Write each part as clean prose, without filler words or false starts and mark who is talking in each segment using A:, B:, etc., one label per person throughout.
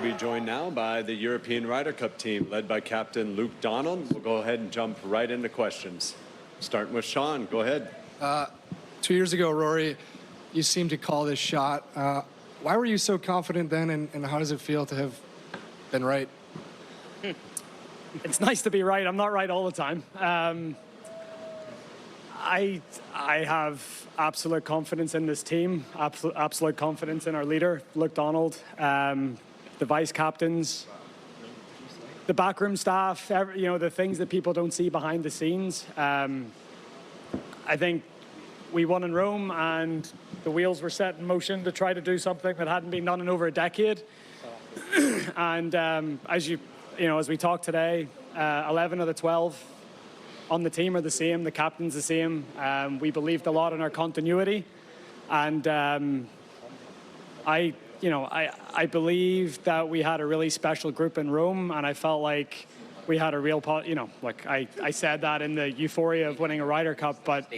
A: be joined now by the European Ryder Cup team led by Captain Luke Donald. We'll go ahead and jump right into questions. Starting with Sean, go ahead.
B: 2 years ago, Rory, you seemed to call this shot. Why were you so confident then, and how does it feel to have been right?
C: It's nice to be right. I'm not right all the time. I have absolute confidence in this team, absolute confidence in our leader, Luke Donald, the vice captains, the backroom staff, the things that people don't see behind the scenes. I think we won in Rome, and the wheels were set in motion to try to do something that hadn't been done in over a decade. And as we talked today, 11 of the 12 on the team are the same. The captain's the same. We believed a lot in our continuity, and I believe that we had a really special group in Rome, and I felt like we had a real, I said that in the euphoria of winning a Ryder Cup, but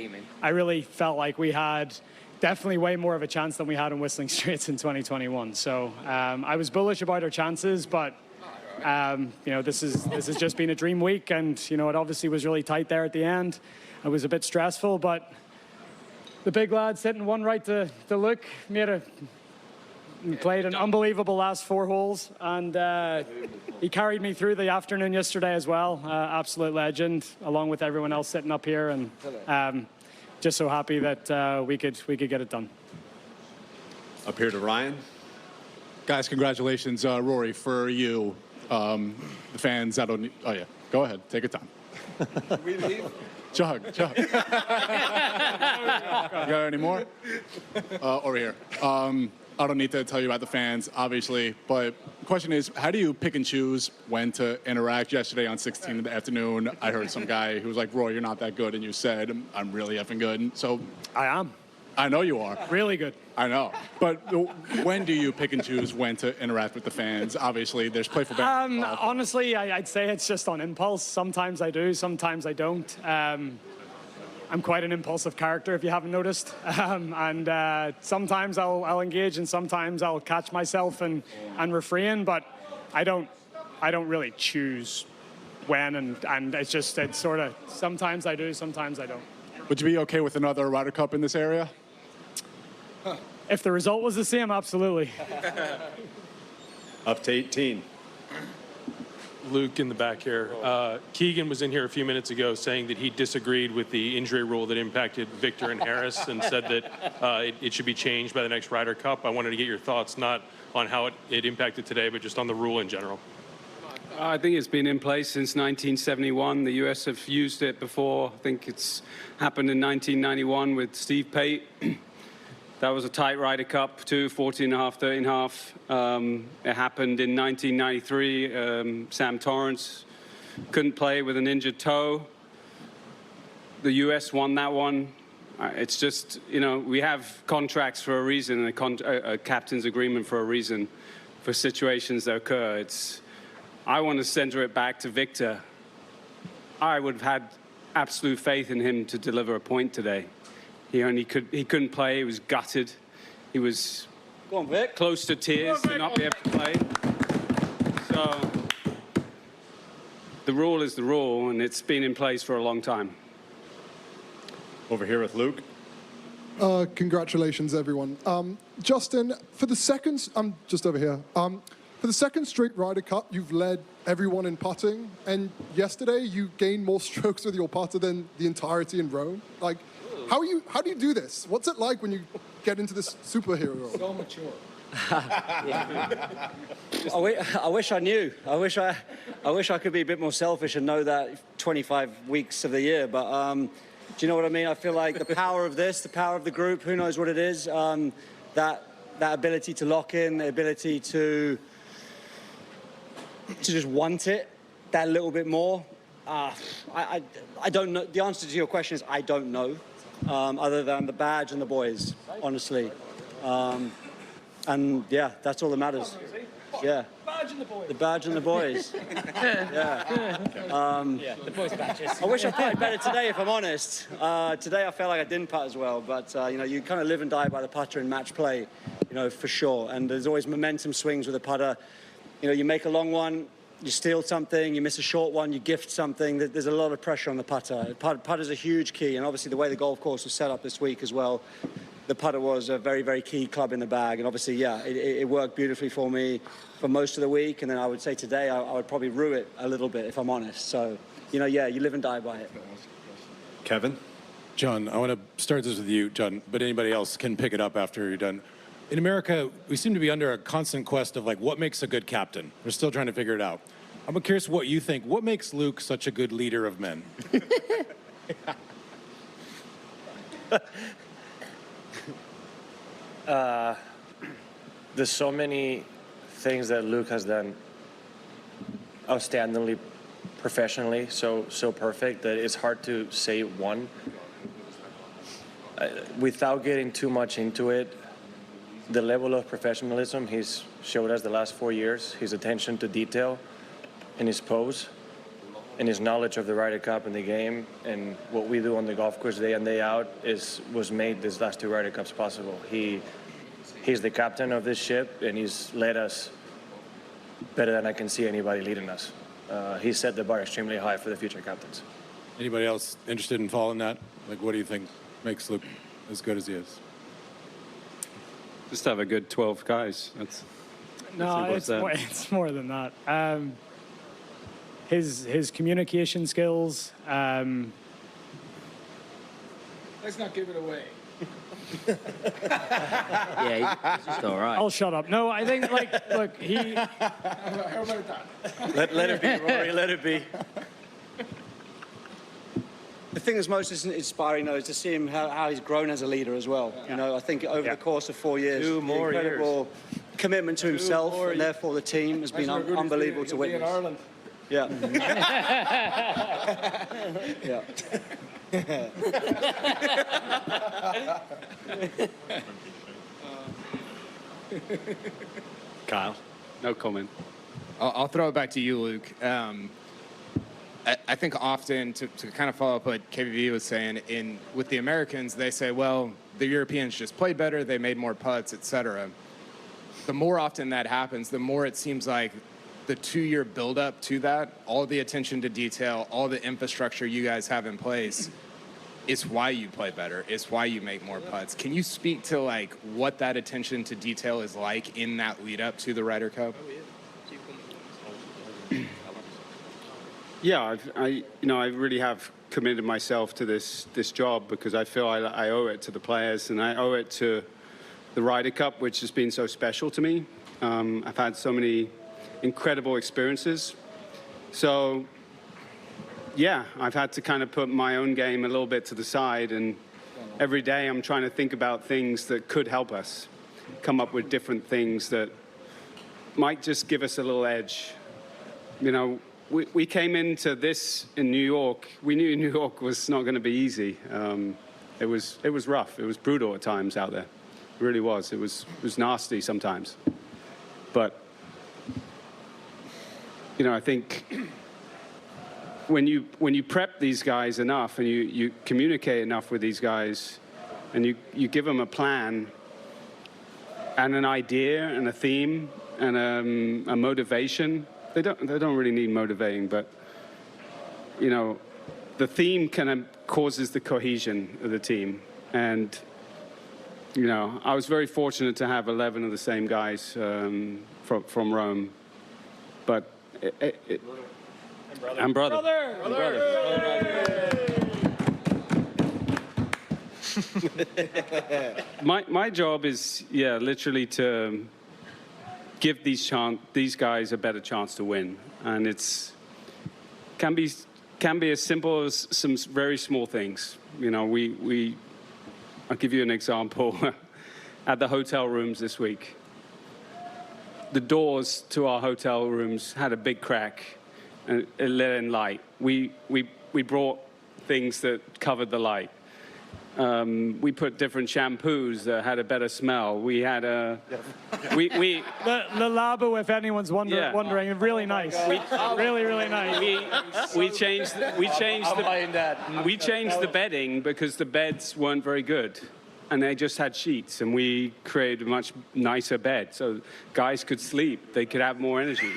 C: I really felt like we had definitely way more of a chance than we had in Whistling Straits in 2021. So I was bullish about our chances, but this has just been a dream week, and it obviously was really tight there at the end. It was a bit stressful, but the big lad sitting one right to Luke played an unbelievable last 4 holes, and he carried me through the afternoon yesterday as well. Absolute legend, along with everyone else sitting up here, and just so happy that we could get it done.
A: Up here to Ryan.
D: Guys, congratulations, Rory, for you. The fans, I don't need, oh yeah, go ahead, take your time.
E: We leave?
D: Chug. You got any more? Over here. I don't need to tell you about the fans, obviously, but the question is, how do you pick and choose when to interact? Yesterday on 16 in the afternoon, I heard some guy who was like, Roy, you're not that good, and you said, I'm really effing good. So
C: I am.
D: I know you are.
C: Really good.
D: I know. But when do you pick and choose when to interact with the fans? Obviously, there's playful banter.
C: Honestly, I'd say it's just on impulse. Sometimes I do, sometimes I don't. I'm quite an impulsive character, if you haven't noticed. And sometimes I'll engage, and sometimes I'll catch myself and refrain. But I don't really choose when, and it's sort of, sometimes I do, sometimes I don't.
D: Would you be okay with another Ryder Cup in this area?
C: If the result was the same, absolutely.
A: Up to 18.
F: Luke in the back here. Keegan was in here a few minutes ago saying that he disagreed with the injury rule that impacted Victor and Harris, and said that it should be changed by the next Ryder Cup. I wanted to get your thoughts, not on how it impacted today, but just on the rule in general.
G: I think it's been in place since 1971. The US have used it before. I think it's happened in 1991 with Steve Pate. That was a tight Ryder Cup, too, 14.5, 13.5. It happened in 1993. Sam Torrance couldn't play with an injured toe. The US won that one. It's just, we have contracts for a reason, a captain's agreement for a reason, for situations that occur. I want to center it back to Victor. I would have had absolute faith in him to deliver a point today. He couldn't play. He was gutted. He was close to tears to not be able to play. So the rule is the rule, and it's been in place for a long time.
A: Over here with Luke.
H: Congratulations, everyone. Justin, for the second, I'm just over here. For the second straight Ryder Cup, you've led everyone in putting, and yesterday you gained more strokes with your putter than the entirety in Rome. Like, how do you do this? What's it like when you get into this superhero role?
E: So mature.
I: I wish I knew. I wish I could be a bit more selfish and know that 25 weeks of the year. But do you know what I mean? I feel like the power of this, the power of the group, who knows what it is, that ability to lock in, the ability to just want it that little bit more. I don't know. The answer to your question is I don't know, other than the badge and the boys, honestly. And yeah, that's all that matters. Yeah.
C: Badge and the boys.
I: The badge and the boys. Yeah.
J: The boys' badges.
I: I wish I played better today, if I'm honest. Today I felt like I didn't putt as well, but you kind of live and die by the putter in match play, for sure. And there's always momentum swings with a putter. you know, you make a long one, you steal something, you miss a short one, you gift something. There's a lot of pressure on the putter. Putter's a huge key, and obviously the way the golf course was set up this week as well, the putter was a very, very key club in the bag. And obviously, yeah, it worked beautifully for me for most of the week. And then I would say today I would probably rue it a little bit, if I'm honest. So, you know, yeah, you live and die by it.
A: Kevin?
E: John, I want to start this with you, John, but anybody else can pick it up after you're done. In America, we seem to be under a constant quest of, like, what makes a good captain? We're still trying to figure it out. I'm curious what you think. What makes Luke such a good leader of men?
J: There's so many things that Luke has done outstandingly professionally, so perfect that it's hard to say one. Without getting too much into it, the level of professionalism he's showed us the last 4 years, his attention to detail in his pose, and his knowledge of the Ryder Cup and the game, and what we do on the golf course day in, day out was made these last 2 Ryder Cups possible. He's the captain of this ship, and he's led us better than I can see anybody leading us. He set the bar extremely high for the future captains.
E: Anybody else interested in following that? Like, what do you think makes Luke as good as he is?
G: Just have a good 12 guys. That's
C: No, it's more than that. His communication skills.
B: Let's not give it away.
J: Yeah, he's just all right.
C: I'll shut up. No, I think, like, look, he.
B: How about that?
J: Let it be, Rory, let it be.
I: The thing that's most inspiring, though, is to see him how he's grown as a leader as well. Yeah. You know, I think over the course of 4 years,
J: 2 more
I: incredible commitment to himself and therefore the team has been unbelievable to witness.
B: In Ireland.
I: Yeah. Yeah.
A: Kyle?
G: No comment.
K: I'll throw it back to you, Luke. I think often, to kind of follow up what KVV was saying, with the Americans, they say, well, the Europeans just played better, they made more putts, etc. The more often that happens, the more it seems like the 2-year buildup to that, all the attention to detail, all the infrastructure you guys have in place, is why you play better. It's why you make more putts. Can you speak to, like, what that attention to detail is like in that lead up to the Ryder Cup?
G: Yeah, I really have committed myself to this job because I feel I owe it to the players and I owe it to the Ryder Cup, which has been so special to me. I've had so many incredible experiences. So, yeah, I've had to kind of put my own game a little bit to the side, and every day I'm trying to think about things that could help us, come up with different things that might just give us a little edge. You know, we came into this in New York. We knew New York was not going to be easy. It was rough. It was brutal at times out there. It really was. It was nasty sometimes. But, you know, I think when you prep these guys enough and you communicate enough with these guys and you give them a plan and an idea and a theme and a motivation. They don't really need motivating, but, you know, the theme kind of causes the cohesion of the team. And, you know, I was very fortunate to have 11 of the same guys from Rome. But and brother. My job is, yeah, literally to give these guys a better chance to win, and can be as simple as some very small things. You know, I'll give you an example. At the hotel rooms this week, the doors to our hotel rooms had a big crack, and it let in light. We brought things that covered the light. We put different shampoos that had a better smell. We had the
C: Labo, if anyone's wondering, really nice. Really nice.
G: We changed the bedding because the beds weren't very good. and they just had sheets, and we created a much nicer bed so guys could sleep, they could have more energy.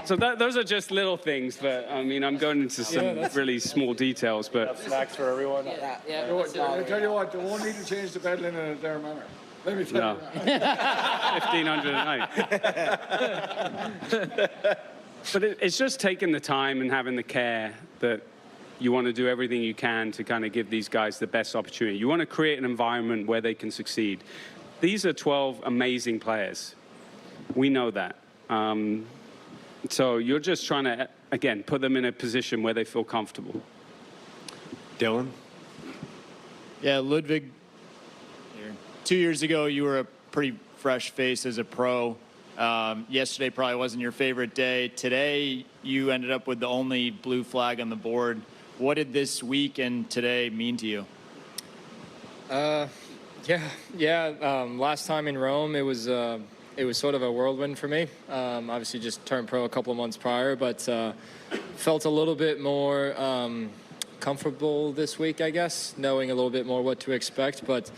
G: So those are just little things, but I mean, I'm going into some really small details, but...
J: Snacks for everyone.
L: I'll tell you what, they won't need to change the bed linen in their manner. Let me tell you that.
G: 1,500 a night. But it's just taking the time and having the care that you want to do everything you can to kind of give these guys the best opportunity. You want to create an environment where they can succeed. These are 12 amazing players. We know that. So you're just trying to, again, put them in a position where they feel comfortable.
A: Dylan?
M: Yeah, Ludvig, 2 years ago, you were a pretty fresh face as a pro. Yesterday probably wasn't your favorite day. Today, you ended up with the only blue flag on the board. What did this week and today mean to you?
N: Last time in Rome, it was sort of a whirlwind for me. Obviously, just turned pro a couple of months prior, but felt a little bit more comfortable this week, I guess, knowing a little bit more what to expect. But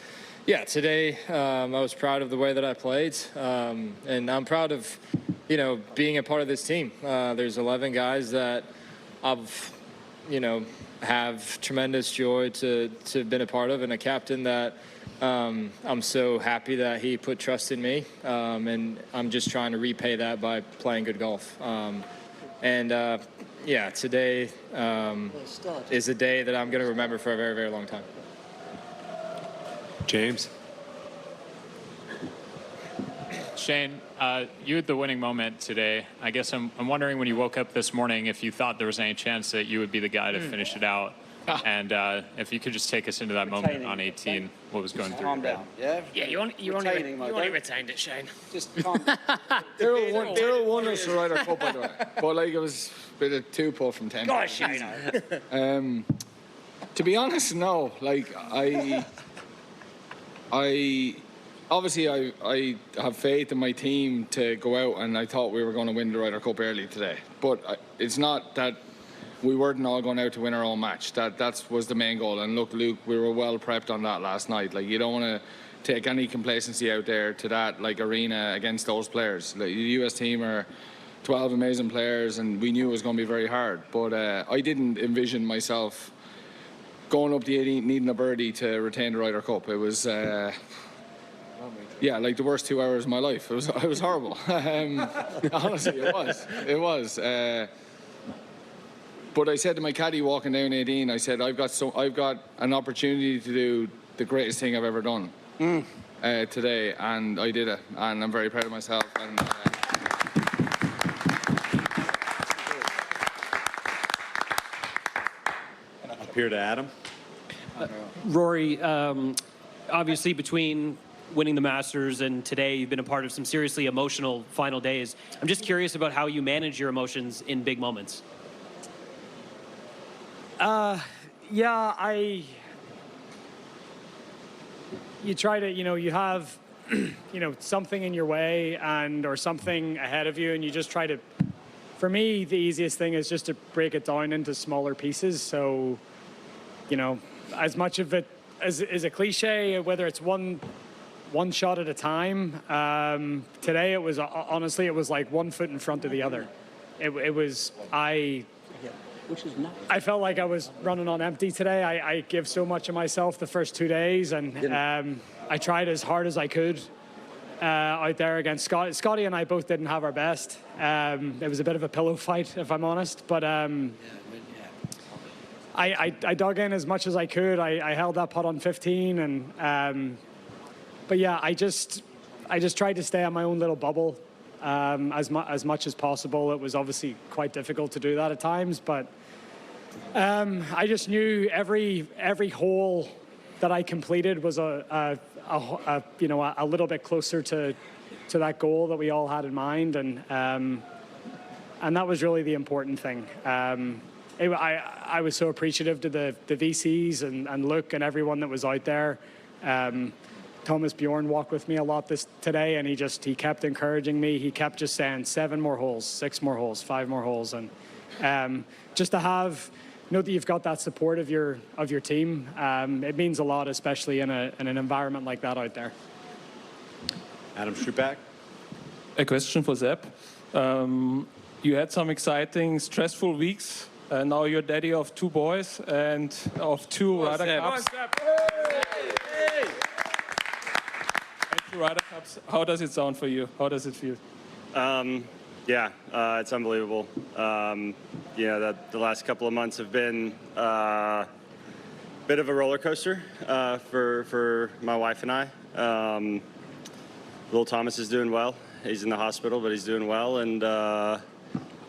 N: yeah, today I was proud of the way that I played, and I'm proud of, being a part of this team. There's 11 guys that have tremendous joy to have been a part of, and a captain that I'm so happy that he put trust in me, and I'm just trying to repay that by playing good golf. Today is a day that I'm going to remember for a very, very long time.
A: James?
O: Shane, you had the winning moment today. I guess I'm wondering, when you woke up this morning, if you thought there was any chance that you would be the guy to finish it out. And if you could just take us into that moment on 18, what was going through your head?
P: Yeah, you only retained it, Shane.
L: Just calm. They're won us the Ryder Cup, by the way. But it was a bit of 2 pull from 10.
P: Gosh, Shane.
L: To be honest, no. I have faith in my team to go out, and I thought we were going to win the Ryder Cup early today. But it's not that we weren't all going out to win our own match. That was the main goal. And look, Luke, we were well prepped on that last night. You don't want to take any complacency out there to that arena against those players. The US team are 12 amazing players, and we knew it was going to be very hard. But I didn't envision myself going up the 18th needing a birdie to retain the Ryder Cup. It was the worst 2 hours of my life. It was horrible. Honestly, it was. But I said to my caddy walking down 18, I said, I've got an opportunity to do the greatest thing I've ever done today, and I did it, and I'm very proud of myself. And
A: up here to Adam.
Q: Rory, obviously between winning the Masters and today, you've been a part of some seriously emotional final days. I'm just curious about how you manage your emotions in big moments.
C: You try to, you have, something in your way or something ahead of you, and you just try to, for me, the easiest thing is just to break it down into smaller pieces. So, as much of it as is a cliche, whether it's one shot at a time. Today, it was, honestly, it was like 1 foot in front of the other. I felt like I was running on empty today. I give so much of myself the first 2 days, and I tried as hard as I could out there against Scotty. Scotty and I both didn't have our best. It was a bit of a pillow fight, if I'm honest. But I dug in as much as I could. I held that putt on 15, and I just tried to stay on my own little bubble. As much as possible. It was obviously quite difficult to do that at times, but I just knew every hole that I completed was a little bit closer to that goal that we all had in mind, and that was really the important thing. I was so appreciative to the VCs and Luke and everyone that was out there. Thomas Bjorn walked with me a lot today, and he kept encouraging me. He kept just saying 7 more holes, 6 more holes, 5 more holes, and just to have know that you've got that support of your team. It means a lot, especially in an environment like that out there.
A: Adam Strupak.
R: A question for Sepp. You had some exciting, stressful weeks. Now you're daddy of 2 boys and of 2 Ryder Cups. And 2 Ryder Cups. How does it sound for you? How does it feel?
S: Yeah, it's unbelievable. The last couple of months have been a bit of a roller coaster for my wife and I. Little Thomas is doing well. He's in the hospital, but he's doing well. And,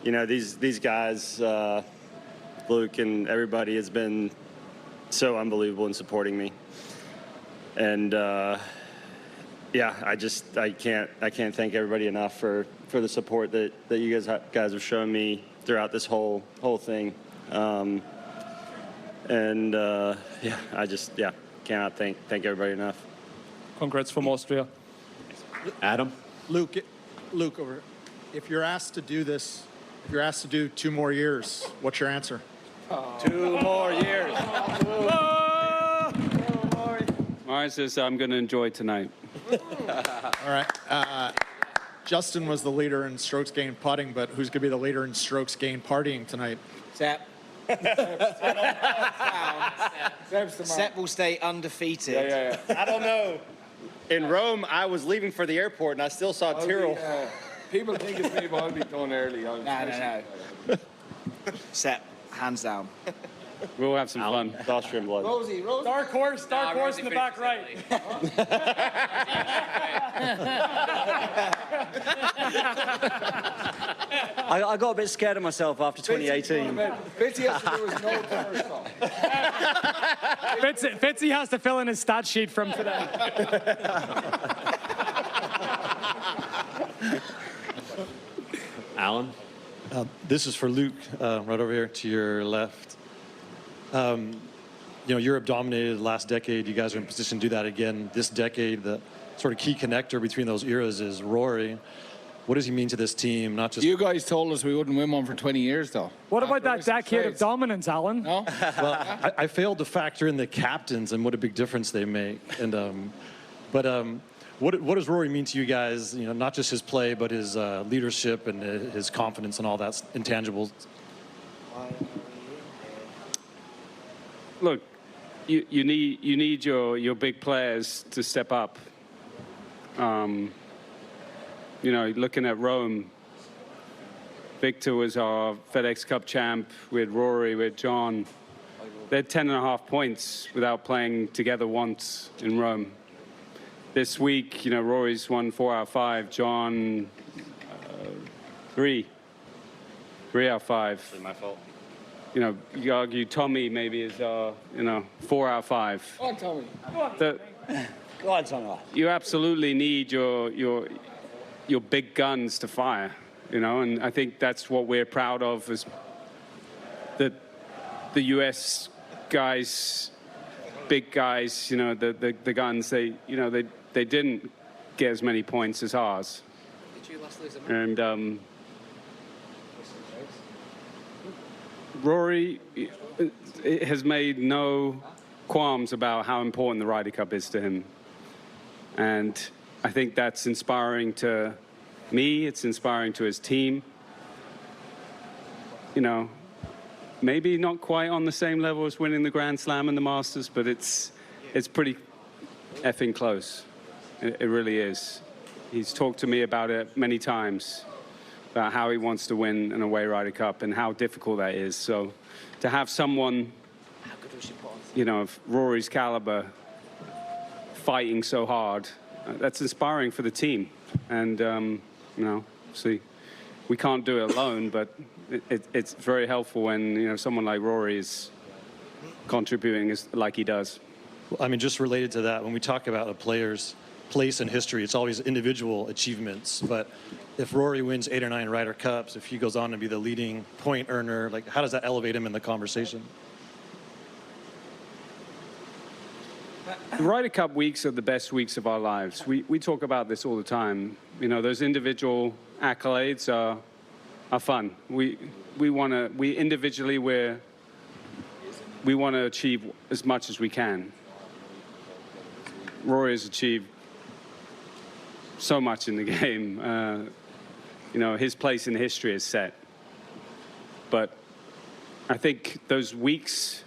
S: these guys, Luke and everybody has been so unbelievable in supporting me. And, I can't thank everybody enough for the support that you guys have shown me throughout this whole thing. I cannot thank everybody enough.
R: Congrats from Austria.
A: Adam?
T: Luke, over. If you're asked to do this, if you're asked to do 2 more years, what's your answer?
I: 2 more years.
G: Mine says I'm going to enjoy tonight.
T: All right. Justin was the leader in strokes gained putting, but who's going to be the leader in strokes gained partying tonight?
U: Sepp. Sepp will stay undefeated.
S: Yeah. I don't know. In Rome, I was leaving for the airport, and I still saw Tyrrell.
L: People think it's me, but I'll be done early.
U: No. Sepp, hands down.
G: We'll have some fun.
S: Austrian blood.
U: Rosie.
C: Dark horse in the back right.
I: I got a bit scared of myself after 2018.
L: Fitzy has to do his no first off.
C: Fitzy has to fill in his stat sheet from today.
A: Alan?
V: This is for Luke, right over here to your left. Europe dominated last decade. You guys are in position to do that again this decade. The sort of key connector between those eras is Rory. What does he mean to this team? Not just
L: You guys told us we wouldn't win one for 20 years, though.
C: What about that decade of dominance, Alan?
L: No?
V: Well, I failed to factor in the captains and what a big difference they make. And what does Rory mean to you guys? Not just his play, but his leadership and his confidence and all that intangibles.
G: Look, you need your big players to step up. Looking at Rome, Victor was our FedEx Cup champ with Rory, with John. They had 10.5 points without playing together once in Rome. This week, Rory's won 4 out of 5. John, 3 out of 5.
S: It's my fault.
G: You argue Tommy maybe is 4 out of 5.
L: Go on, Tommy.
I: Go on, Tommy.
G: You absolutely need your big guns to fire, and I think that's what we're proud of is that the U.S. guys, big guys, the guns, they didn't get as many points as ours.
U: Did you last lose a match?
G: And Rory has made no qualms about how important the Ryder Cup is to him. And I think that's inspiring to me. It's inspiring to his team. Maybe not quite on the same level as winning the Grand Slam and the Masters, but it's pretty effing close. It really is. He's talked to me about it many times, about how he wants to win an away Ryder Cup and how difficult that is. So to have someone, of Rory's caliber fighting so hard, that's inspiring for the team. And, see, we can't do it alone, but it's very helpful when, someone like Rory is contributing like he does.
V: Well, just related to that, when we talk about a player's place in history, it's always individual achievements. But if Rory wins 8 or 9 Ryder Cups, if he goes on to be the leading point earner, how does that elevate him in the conversation?
G: The Ryder Cup weeks are the best weeks of our lives. We talk about this all the time. Those individual accolades are fun. We individually, we're we want to achieve as much as we can. Rory has achieved so much in the game. You know, his place in history is set. But I think those weeks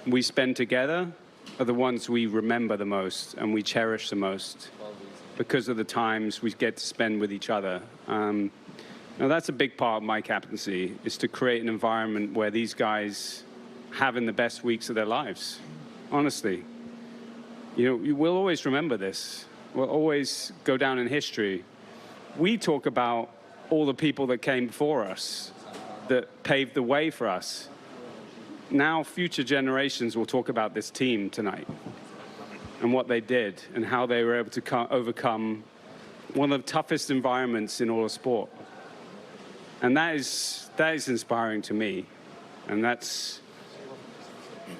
G: we spend together are the ones we remember the most and we cherish the most because of the times we get to spend with each other. Now that's a big part of my captaincy, is to create an environment where these guys having the best weeks of their lives, honestly. You know, we'll always remember this. We'll always go down in history. We talk about all the people that came before us, that paved the way for us. Now future generations will talk about this team tonight and what they did and how they were able to overcome one of the toughest environments in all of sport. And that is inspiring to me. And that's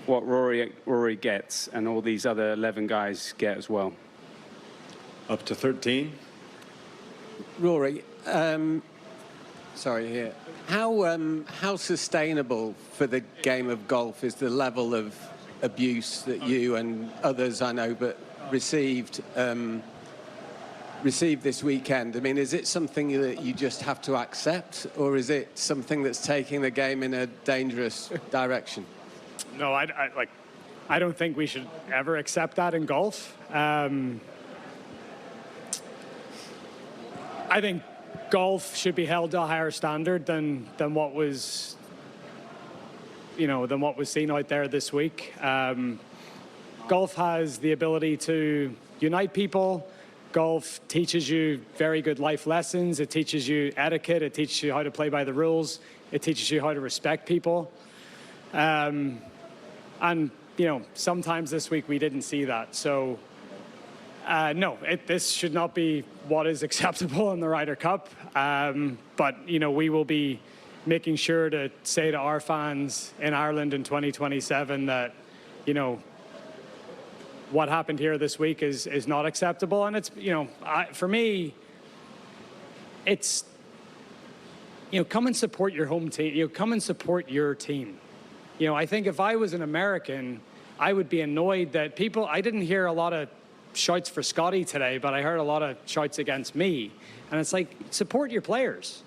G: what Rory gets and all these other 11 guys get as well.
A: Up to 13.
D: Rory, sorry here. How sustainable for the game of golf is the level of abuse that you and others I know but received this weekend? I mean, is it something that you just have to accept, or is it something that's taking the game in a dangerous direction?
C: No, I don't think we should ever accept that in golf. I think golf should be held to a higher standard than what was, than what was seen out there this week. Golf has the ability to unite people. Golf teaches you very good life lessons. It teaches you etiquette. It teaches you how to play by the rules. It teaches you how to respect people. And, sometimes this week we didn't see that. So, no, this should not be what is acceptable in the Ryder Cup. But, we will be making sure to say to our fans in Ireland in 2027 that, what happened here this week is not acceptable. And it's, for me, it's, come and support your home team. Come and support your team. I think if I was an American, I would be annoyed that I didn't hear a lot of shouts for Scotty today, but I heard a lot of shouts against me. And it's like, support your players.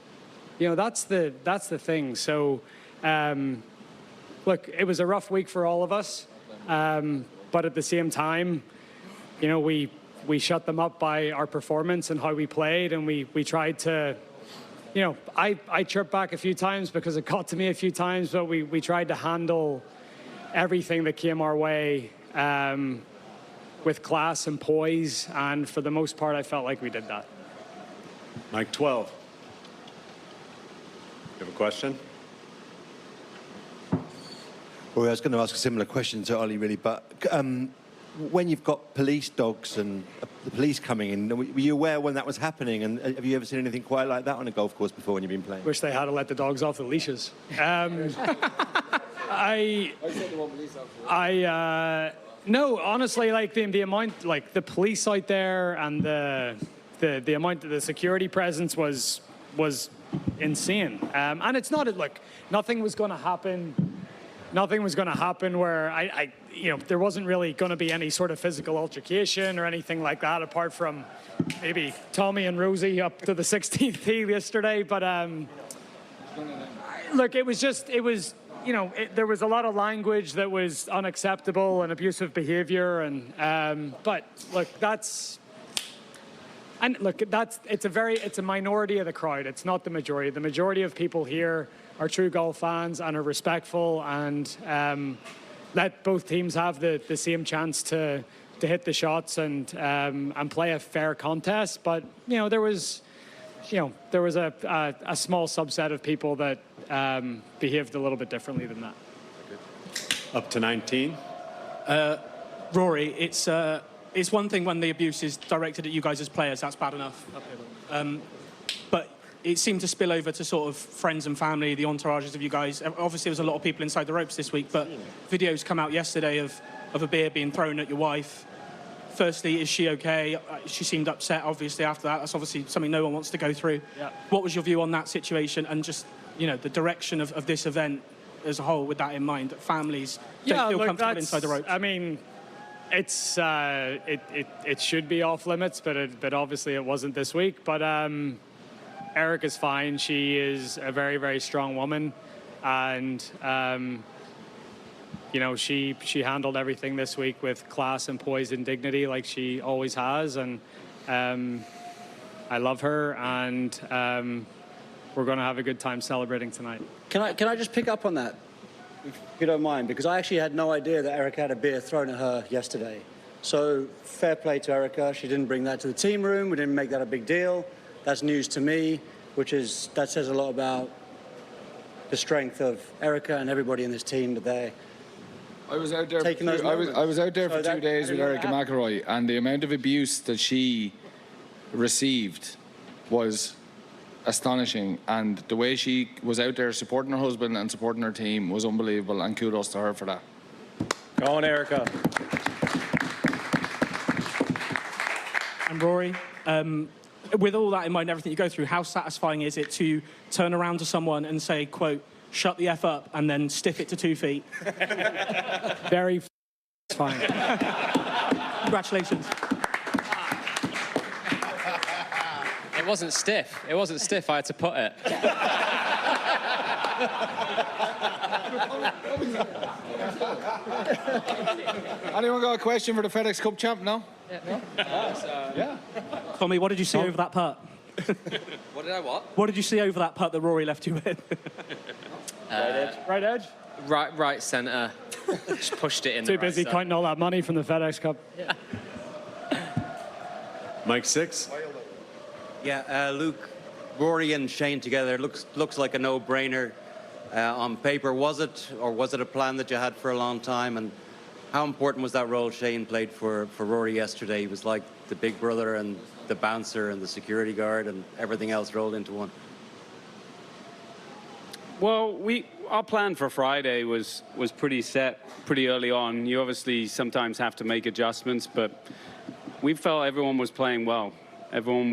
C: That's the thing. So, look, it was a rough week for all of us. But at the same time, we shut them up by our performance and how we played, and we tried to, I chirped back a few times because it got to me a few times, but we tried to handle everything that came our way with class and poise, and for the most part, I felt like we did that.
A: Mike 12. You have a question?
F: Well, I was going to ask a similar question to Ollie, really, but when you've got police dogs and the police coming in, were you aware when that was happening? And have you ever seen anything quite like that on a golf course before when you've been playing?
C: Wish they had to let the dogs off the leashes. No, honestly, like the amount, like the police out there and the amount of the security presence was insane. And it's not, look, nothing was going to happen where there wasn't really going to be any sort of physical altercation or anything like that, apart from maybe Tommy and Rosie up to the 16th tee yesterday. But look, there was a lot of language that was unacceptable and abusive behavior. And but look, it's a minority of the crowd. It's not the majority. The majority of people here are true golf fans and are respectful, and let both teams have the same chance to hit the shots and play a fair contest. But there was a small subset of people that behaved a little bit differently than that.
A: Up to 19.
W: Rory, it's one thing when the abuse is directed at you guys as players. That's bad enough. But it seemed to spill over to sort of friends and family, the entourages of you guys. Obviously, there was a lot of people inside the ropes this week, but videos come out yesterday of a beer being thrown at your wife. Firstly, is she okay? She seemed upset, obviously, after that. That's obviously something no one wants to go through. Yeah. What was your view on that situation and just, the direction of this event as a whole with that in mind, that families don't feel comfortable inside the ropes?
C: I mean, it's it should be off limits, but obviously it wasn't this week. But Erica's fine. She is a very, very strong woman, and you know, she handled everything this week with class and poise and dignity, like she always has, and I love her, and we're going to have a good time celebrating tonight.
I: Can I just pick up on that, if you don't mind? Because I actually had no idea that Erica had a beer thrown at her yesterday. So fair play to Erica. She didn't bring that to the team room. We didn't make that a big deal. That's news to me, that says a lot about the strength of Erica and everybody in this team today.
L: I was out there. I was out there for 2 days with Erica McElroy, and the amount of abuse that she received was astonishing. And the way she was out there supporting her husband and supporting her team was unbelievable. And kudos to her for that.
Q: Go on, Erica.
W: And Rory, with all that in mind, everything you go through, how satisfying is it to turn around to someone and say, quote, "Shut the F up," and then stiff it to 2 feet?
C: Very fine.
W: Congratulations.
B: It wasn't stiff. It wasn't stiff. I had to put it.
L: Anyone got a question for the FedEx Cup champ? No?
W: Yeah. Tommy, what did you see over that putt?
B: What did I what?
W: What did you see over that putt that Rory left you with?
C: Right edge?
B: Right centre. Just pushed it in
C: Too
B: the right
C: busy
B: side.
C: counting all that money from the FedEx Cup.
B: Yeah.
A: Mike 6.
E: Yeah, Luke, Rory and Shane together looks like a no-brainer on paper. Was it a plan that you had for a long time? And how important was that role Shane played for Rory yesterday? He was like the big brother and the bouncer and the security guard and everything else rolled into one.
G: Well, our plan for Friday was pretty set pretty early on. You obviously sometimes have to make adjustments, but we felt everyone was playing well. Everyone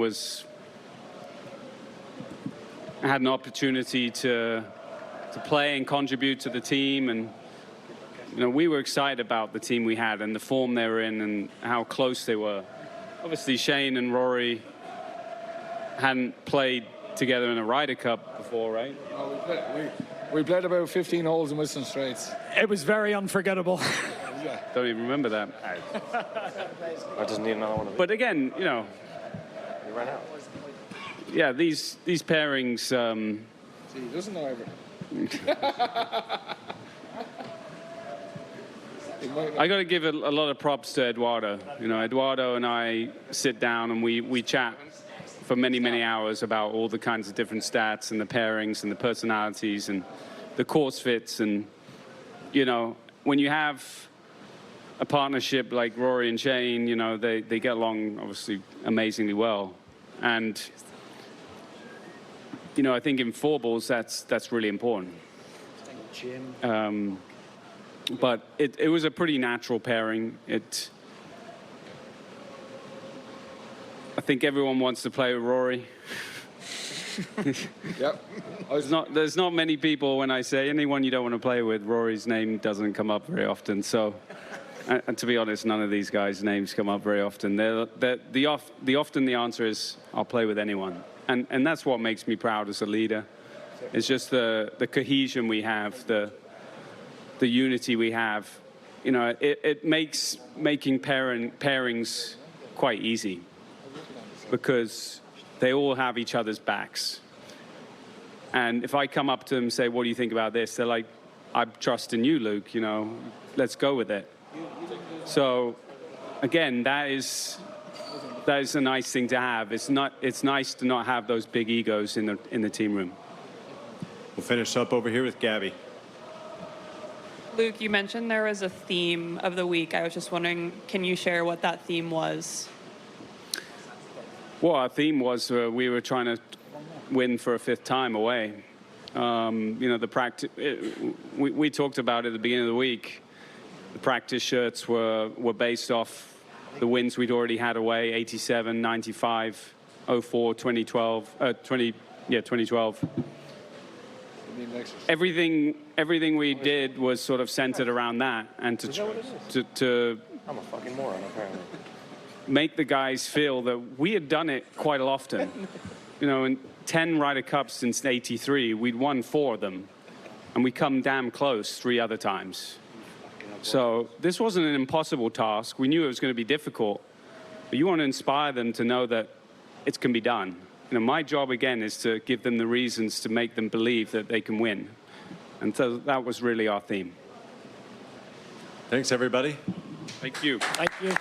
G: had an opportunity to play and contribute to the team, and you know, we were excited about the team we had and the form they were in and how close they were. Obviously, Shane and Rory hadn't played together in a Ryder Cup before, right?
L: We played about 15 holes in Whistling Straits.
C: It was very unforgettable.
G: Don't even remember that.
J: I just need another one of these.
G: But again, you know,
J: You ran out.
G: yeah, these pairings.
L: See, he doesn't know everything.
G: I got to give a lot of props to Eduardo. You know, Eduardo and I sit down and we chat for many, many hours about all the kinds of different stats and the pairings and the personalities and the course fits. And, you know, when you have a partnership like Rory and Shane, you know, they get along, obviously, amazingly well. And, you know, I think in four balls, that's really important. But it was a pretty natural pairing. I think everyone wants to play with Rory.
L: Yep.
G: There's not many people, when I say anyone you don't want to play with, Rory's name doesn't come up very often. So, and to be honest, none of these guys' names come up very often. Often the answer is, I'll play with anyone. And that's what makes me proud as a leader. It's just the cohesion we have, the unity we have. You know, it makes making pairings quite easy because they all have each other's backs. And if I come up to them and say, what do you think about this? They're like, I trust in you, Luke, you know, let's go with it. So, again, that is a nice thing to have. It's nice to not have those big egos in the team room.
A: We'll finish up over here with Gabby.
H: Luke, you mentioned there was a theme of the week. I was just wondering, can you share what that theme was?
G: Well, our theme was we were trying to win for a fifth time away. You know, the practice. We talked about it at the beginning of the week. The practice shirts were based off the wins we'd already had away: 87, 95, 04, 2012. 2012. everything we did was sort of centered around that, and to
J: I'm a fucking moron, apparently.
G: make the guys feel that we had done it quite often. You know, in 10 Ryder Cups since '83, we'd won 4 of them, and we come damn close 3 other times. So this wasn't an impossible task. We knew it was going to be difficult, but you want to inspire them to know that it can be done. You know, my job again is to give them the reasons to make them believe that they can win, and so that was really our theme.
A: Thanks, everybody.
G: Thank you.
Q: Thank you.